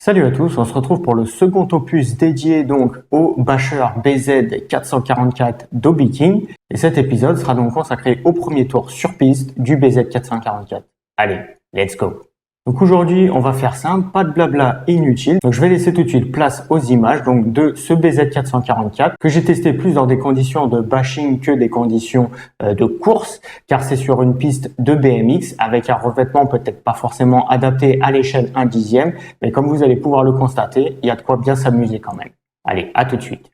Salut à tous, on se retrouve pour le second opus dédié donc au Basher BZ444 d'Hobby King et cet épisode sera donc consacré au premier tour sur piste du BZ444. Allez, let's go! Donc aujourd'hui, on va faire simple, pas de blabla inutile. Donc je vais laisser tout de suite place aux images donc de ce BZ444 que j'ai testé plus dans des conditions de bashing que des conditions de course, car c'est sur une piste de BMX avec un revêtement peut-être pas forcément adapté à l'échelle 1/10, mais comme vous allez pouvoir le constater, il y a de quoi bien s'amuser quand même. Allez, à tout de suite.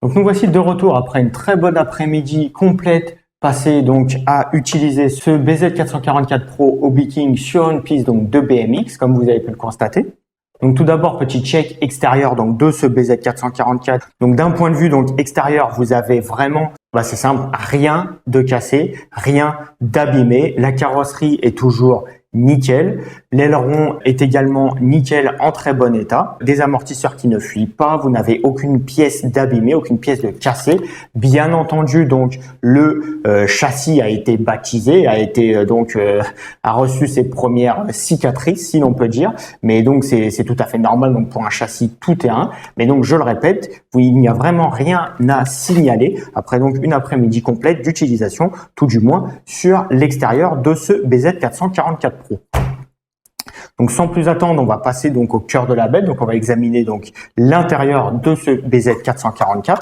Donc nous voici de retour après une très bonne après-midi complète passée donc à utiliser ce BZ444 Pro Hobby King sur une piste donc de BMX comme vous avez pu le constater. Donc tout d'abord petit check extérieur donc de ce BZ444. Donc d'un point de vue donc extérieur, vous avez vraiment c'est simple, rien de cassé, rien d'abîmé. La carrosserie est toujours nickel. L'aileron est également nickel, en très bon état. Des amortisseurs qui ne fuient pas. Vous n'avez aucune pièce d'abîmé, aucune pièce de cassée. Bien entendu, donc le châssis a été baptisé, a reçu ses premières cicatrices, si l'on peut dire. Mais donc c'est tout à fait normal donc pour un châssis tout terrain. Mais donc je le répète, il n'y a vraiment rien à signaler après donc une après-midi complète d'utilisation, tout du moins sur l'extérieur de ce BZ444 Pro. Donc sans plus attendre, on va passer donc au cœur de la bête. Donc on va examiner donc l'intérieur de ce BZ444.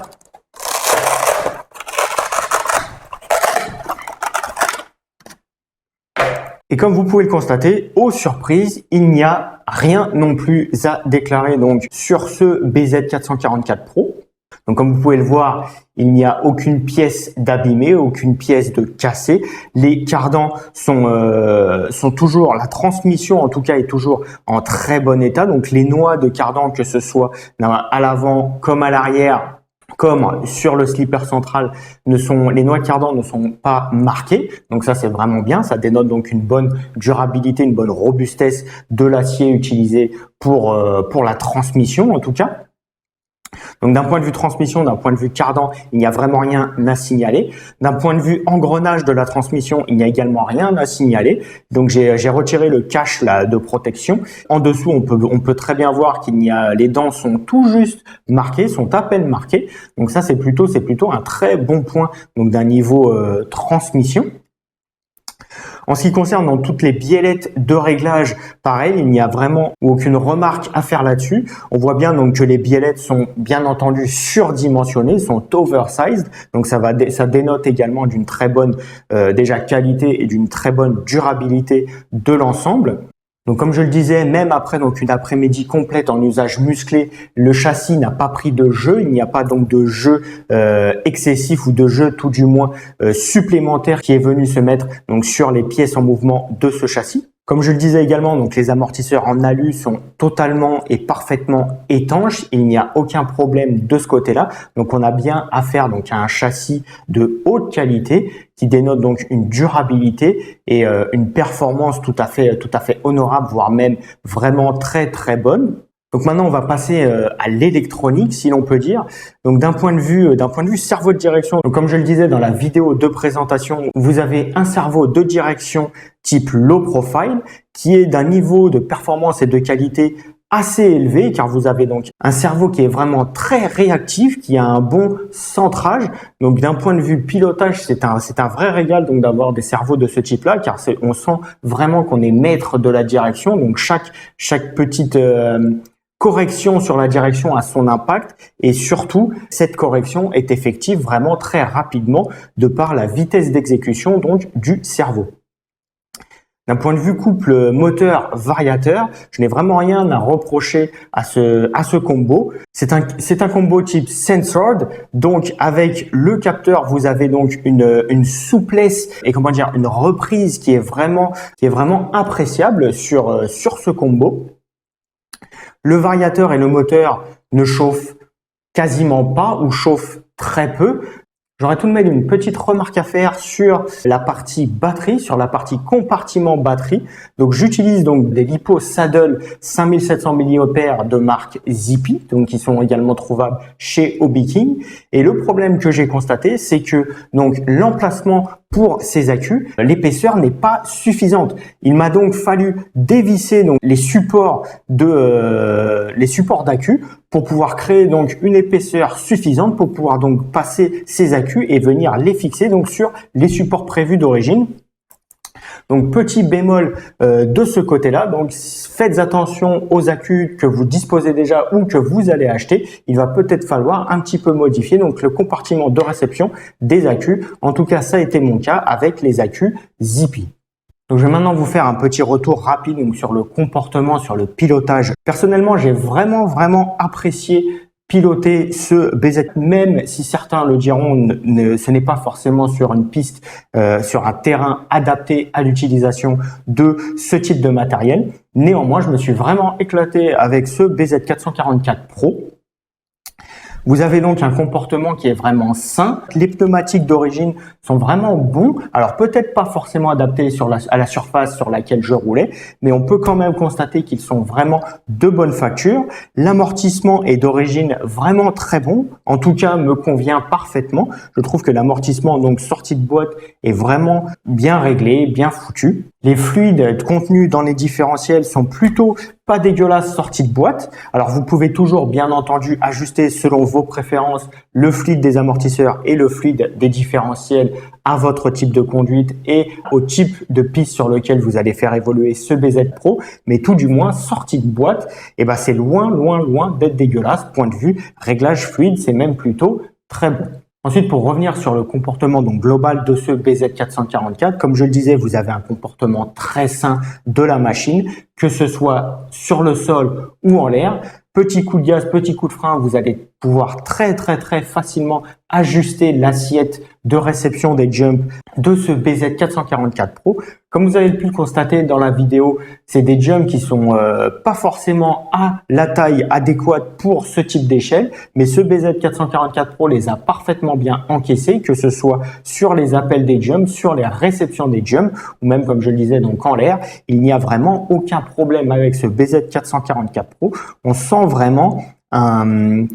Et comme vous pouvez le constater, aux surprises, il n'y a rien non plus à déclarer donc sur ce BZ444 Pro. Donc comme vous pouvez le voir, il n'y a aucune pièce d'abîmée, aucune pièce de cassée. Les cardans sont toujours, la transmission en tout cas est toujours en très bon état. Donc les noix de cardan, que ce soit à l'avant comme à l'arrière, comme sur le slipper central, les noix de cardan ne sont pas marquées. Donc ça c'est vraiment bien, ça dénote donc une bonne durabilité, une bonne robustesse de l'acier utilisé pour la transmission en tout cas. Donc d'un point de vue transmission, d'un point de vue cardan, il n'y a vraiment rien à signaler. D'un point de vue engrenage de la transmission, il n'y a également rien à signaler. Donc j'ai retiré le cache là de protection. En dessous, on peut très bien voir les dents sont tout juste marquées, sont à peine marquées. Donc ça c'est plutôt un très bon point donc d'un niveau transmission. En ce qui concerne dans toutes les biellettes de réglage, pareil, il n'y a vraiment aucune remarque à faire là-dessus. On voit bien donc que les biellettes sont bien entendu surdimensionnées, sont oversized. Donc ça dénote également d'une très bonne déjà qualité et d'une très bonne durabilité de l'ensemble. Donc comme je le disais, même après donc une après-midi complète en usage musclé, le châssis n'a pas pris de jeu. Il n'y a pas donc de jeu excessif ou de jeu tout du moins supplémentaire qui est venu se mettre donc sur les pièces en mouvement de ce châssis. Comme je le disais également, donc les amortisseurs en alu sont totalement et parfaitement étanches. Il n'y a aucun problème de ce côté-là. Donc on a bien affaire donc à un châssis de haute qualité qui dénote donc une durabilité et une performance tout à fait honorable, voire même vraiment très très bonne. Donc maintenant, on va passer à l'électronique, si l'on peut dire. Donc d'un point de vue cerveau de direction, donc comme je le disais dans la vidéo de présentation, vous avez un cerveau de direction type low profile qui est d'un niveau de performance et de qualité assez élevé, car vous avez donc un cerveau qui est vraiment très réactif, qui a un bon centrage. Donc d'un point de vue pilotage, c'est un vrai régal donc d'avoir des cerveaux de ce type-là, car on sent vraiment qu'on est maître de la direction. Donc chaque petite correction sur la direction a son impact, et surtout cette correction est effective vraiment très rapidement de par la vitesse d'exécution donc du cerveau. D'un point de vue couple moteur-variateur, je n'ai vraiment rien à reprocher à ce combo. C'est un combo type Sensord, donc avec le capteur, vous avez donc une souplesse et une reprise qui est vraiment appréciable sur ce combo. Le variateur et le moteur ne chauffent quasiment pas ou chauffent très peu. J'aurais tout de même une petite remarque à faire sur la partie batterie, sur la partie compartiment batterie. Donc j'utilise donc des LiPo Saddle 5700 mAh de marque Zippy, donc qui sont également trouvables chez Hobby King. Et le problème que j'ai constaté, c'est que donc l'emplacement pour ces accus, l'épaisseur n'est pas suffisante. Il m'a donc fallu dévisser donc les supports d'accus pour pouvoir créer donc une épaisseur suffisante pour pouvoir donc passer ces accus et venir les fixer donc sur les supports prévus d'origine. Donc petit bémol de ce côté-là, donc faites attention aux accus que vous disposez déjà ou que vous allez acheter. Il va peut-être falloir un petit peu modifier donc le compartiment de réception des accus. En tout cas, ça a été mon cas avec les accus Zippy. Donc je vais maintenant vous faire un petit retour rapide donc sur le comportement, sur le pilotage. Personnellement, j'ai vraiment apprécié piloter ce BZ, même si certains le diront, ce n'est pas forcément sur une piste, sur un terrain adapté à l'utilisation de ce type de matériel. Néanmoins, je me suis vraiment éclaté avec ce BZ444 Pro. Vous avez donc un comportement qui est vraiment sain. Les pneumatiques d'origine sont vraiment bons. Alors peut-être pas forcément adaptés à la surface sur laquelle je roulais, mais on peut quand même constater qu'ils sont vraiment de bonne facture. L'amortissement est d'origine vraiment très bon. En tout cas, me convient parfaitement. Je trouve que l'amortissement donc sorti de boîte est vraiment bien réglé, bien foutu. Les fluides contenus dans les différentiels sont plutôt pas dégueulasses sortis de boîte. Alors vous pouvez toujours bien entendu ajuster selon vos préférences le fluide des amortisseurs et le fluide des différentiels à votre type de conduite et au type de piste sur lequel vous allez faire évoluer ce BZ Pro, mais tout du moins sorti de boîte, et ben c'est loin d'être dégueulasse. Point de vue réglage fluide, c'est même plutôt très bon. Ensuite, pour revenir sur le comportement donc global de ce BZ444, comme je le disais, vous avez un comportement très sain de la machine, que ce soit sur le sol ou en l'air. Petit coup de gaz, petit coup de frein, vous allez pouvoir très facilement ajuster l'assiette de réception des jumps de ce BZ444 Pro. Comme vous avez pu le constater dans la vidéo, c'est des jumps qui sont pas forcément à la taille adéquate pour ce type d'échelle, mais ce BZ444 Pro les a parfaitement bien encaissés, que ce soit sur les appels des jumps, sur les réceptions des jumps, ou même comme je le disais donc en l'air. Il n'y a vraiment aucun problème avec ce BZ444 Pro. On sent vraiment un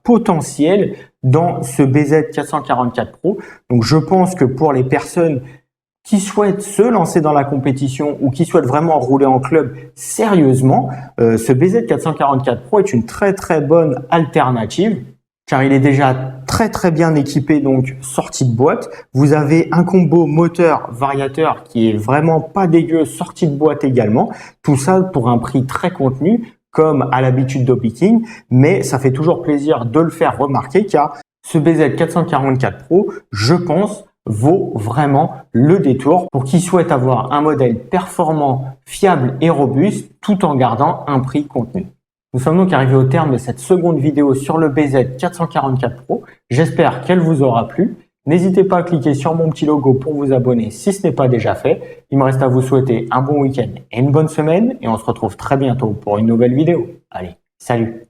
potentiel dans ce BZ444 Pro. Donc je pense que pour les personnes qui souhaitent se lancer dans la compétition ou qui souhaitent vraiment rouler en club sérieusement, ce BZ444 Pro est une très bonne alternative, car il est déjà très bien équipé, donc sorti de boîte. Vous avez un combo moteur variateur qui est vraiment pas dégueu, sorti de boîte également. Tout ça pour un prix très contenu, comme à l'habitude d'Hobby King, mais ça fait toujours plaisir de le faire remarquer, car ce BZ444 Pro, je pense, vaut vraiment le détour pour qui souhaite avoir un modèle performant, fiable et robuste, tout en gardant un prix contenu. Nous sommes donc arrivés au terme de cette seconde vidéo sur le BZ444 Pro. J'espère qu'elle vous aura plu. N'hésitez pas à cliquer sur mon petit logo pour vous abonner si ce n'est pas déjà fait. Il me reste à vous souhaiter un bon week-end et une bonne semaine et on se retrouve très bientôt pour une nouvelle vidéo. Allez, salut!